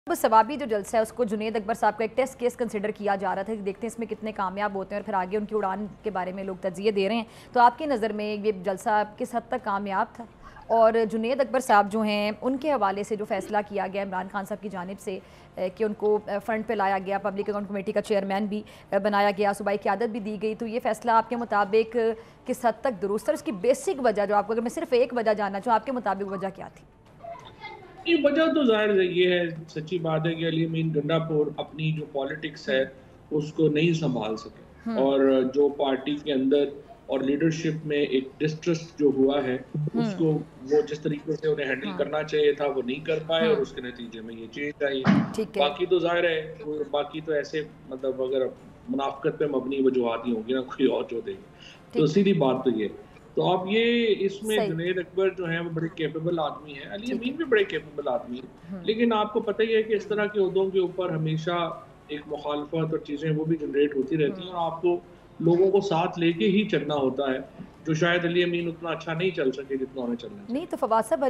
सवाबी जो जलसा है उसको जुनेद अकबर साहब का एक टेस्ट केस कंसिडर किया जा रहा था कि देखते हैं इसमें कितने कामयाब होते हैं और फिर आगे उनकी उड़ान के बारे में लोग तजिए दे रहे हैं। तो आपकी नज़र में ये जलसा किस हद तक कामयाब था और जुनेद अकबर साहब जो हैं उनके हवाले से जो फैसला किया गया इमरान खान साहब की जानिब से कि उनको फ्रंट पे लाया गया, पब्लिक अकाउंट कमेटी का चेयरमैन भी बनाया गया, सूबाई क़यादत भी दी गई, तो ये फैसला आपके मुताबिक किस हद तक दुरुस्त है? उसकी बेसिक वजह जो आपको, अगर मैं सिर्फ एक वजह जानना चाहूँ, आपके मुताबिक वजह क्या थी? ये वजह तो जाहिर है, ये है, सच्ची बात है कि अली अमीन गंडापुर अपनी जो पॉलिटिक्स है उसको नहीं संभाल सके और जो पार्टी के अंदर और लीडरशिप में एक डिस्ट्रस्ट जो हुआ है उसको वो जिस तरीके से उन्हें हैंडल करना चाहिए था वो नहीं कर पाए और उसके नतीजे में ये चेंज आई। बाकी तो जाहिर है, बाकी तो ऐसे मतलब अगर मुनाफिकत पे मबनी वजूहात ही होंगी ना, कोई और जो देंगे, तो सीधी बात तो ये। तो अब ये इसमें जुनेद अकबर जो है वो बड़े कैपेबल आदमी है, अली अमीन भी बड़े कैपेबल आदमी है, लेकिन आपको पता ही है कि इस तरह के उहदों के ऊपर हमेशा एक मुखालफत और चीज़ें वो भी जनरेट होती रहती हैं और आपको लोगों को साथ लेके ही चलना होता है, जो शायद अली अमीन उतना अच्छा नहीं चल सके जितना उन्हें चलना नहीं। तो फवासब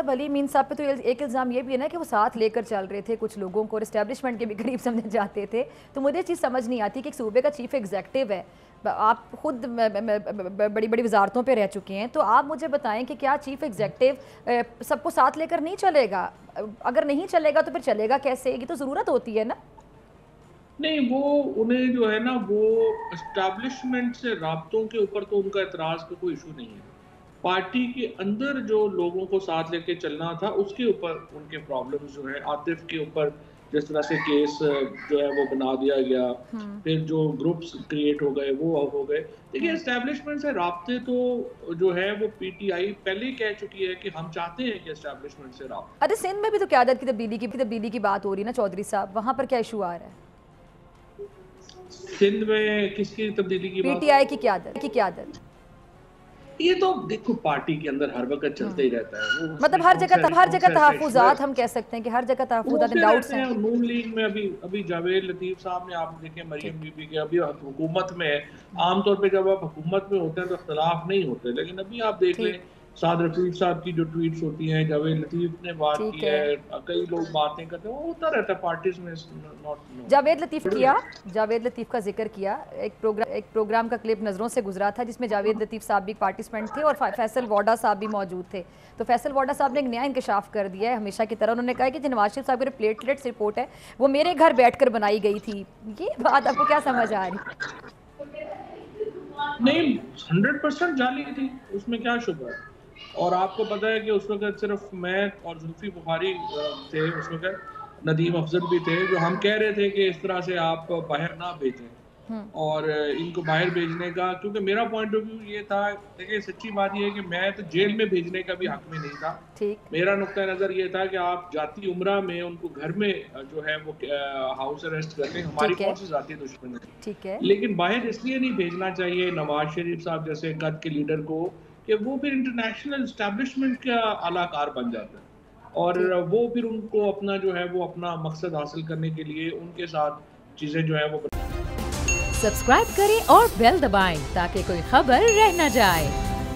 अली अमीन साहब पे तो एक इल्ज़ाम ये भी है ना कि वो साथ लेकर चल रहे थे कुछ लोगों को और इस्टेब्लिशमेंट के भी करीब समझे जाते थे। तो मुझे चीज़ समझ नहीं आती कि एक सूबे का चीफ एग्जीक्यूटिव है, आप खुद बड़ी बड़ी वजारतों पे रह चुके हैं, तो आप मुझे बताएं कि क्या चीफ एग्जीक्यूटिव सबको साथ लेकर नहीं चलेगा? अगर नहीं चलेगा तो फिर चलेगा कैसे? ये तो ज़रूरत होती है ना। नहीं, वो उन्हें जो है ना वो एस्टैब्लिशमेंट से राब्तों के ऊपर तो उनका एतराज़ का कोई इशू नहीं है, पार्टी के अंदर जो लोगों को साथ लेके चलना था उसके ऊपर उनके प्रॉब्लम्स जो है, आतिफ के ऊपर जिस तरह से केस जो है वो बना दिया गया, फिर जो ग्रुप्स क्रिएट हो गए वो हो गए। देखिए, एस्टैब्लिशमेंट से राब्ते तो जो है वो पीटीआई पहले ही कह चुकी है कि हम चाहते हैं कि एस्टैब्लिशमेंट से राब्ते। अरे सिंध में भी तो क़यादत की तब्दीली की बात हो रही है ना चौधरी साहब, वहाँ पर क्या इशू आ रहा है? सिंध में किसकी तब्दीली की बात? पीटीआई की क़यादत। ये तो देखो पार्टी के अंदर हर वक्त चलते ही रहता है, मतलब हर जगह तहफ़्फ़ुज़ात हम कह सकते हैं कि हर जगह तहफ़्फ़ुज़ात डाउट्स हैं। नून लीग में अभी जावेद लतीफ़ साहब ने, आप देखें मरियम बीबी के, अभी हुकूमत में है। आमतौर पे जब आप हुकूमत में होते हैं तो इख्तलाफ नहीं होते, लेकिन अभी आप देख लें साद रफीक साहब की जो ट्वीट्स होती हैं, जावेद लतीफ़ ने बात की है, कई लोग बातें करते हैं, वो होता रहता है पार्टीज में। जावेद लतीफ़ का जिक्र किया, एक प्रोग्राम का क्लिप नज़रों से गुजरा था जिसमें जावेद लतीफ़ साहब भी पार्टिसिपेंट थे और फैसल वाडा साहब भी मौजूद थे। तो फैसल वाडा साहब ने एक नया इंकशाफ कर दिया है हमेशा की तरह। उन्होंने कहा कि जो नवाज शरीफ साहब की प्लेटलेट्स रिपोर्ट है वो मेरे घर बैठकर बनाई गई थी। ये बात आपको क्या समझ आ रही? नहीं, 100% जाली थी, उसमें क्या शुबा है। और आपको पता है कि उस वक्त सिर्फ मैं और जुल्फी बुखारी थे, उस वक्त नदीम अफजल भी थे, जो हम कह रहे थे कि इस तरह से आप बाहर ना भेजें और इनको बाहर भेजने का, क्योंकि मेरा पॉइंट ऑफ व्यू ये था, देखिए सच्ची बात ये है कि मैं तो जेल में भेजने का भी हक में नहीं था। मेरा नुक्ता नज़र ये था कि आप जाती उम्रा में उनको घर में जो है वो हाउस अरेस्ट करते हैं, हमारी कौन सी जाती दुश्मन है। लेकिन बाहर इसलिए नहीं भेजना चाहिए नवाज शरीफ साहब जैसे कद के लीडर को कि वो फिर इंटरनेशनल एस्टैब्लिशमेंट का आलाकार बन जाता है और वो फिर उनको अपना जो है वो अपना मकसद हासिल करने के लिए उनके साथ चीज़ें जो है वो। सब्सक्राइब करें और बेल दबाएं ताकि कोई खबर रह न जाए।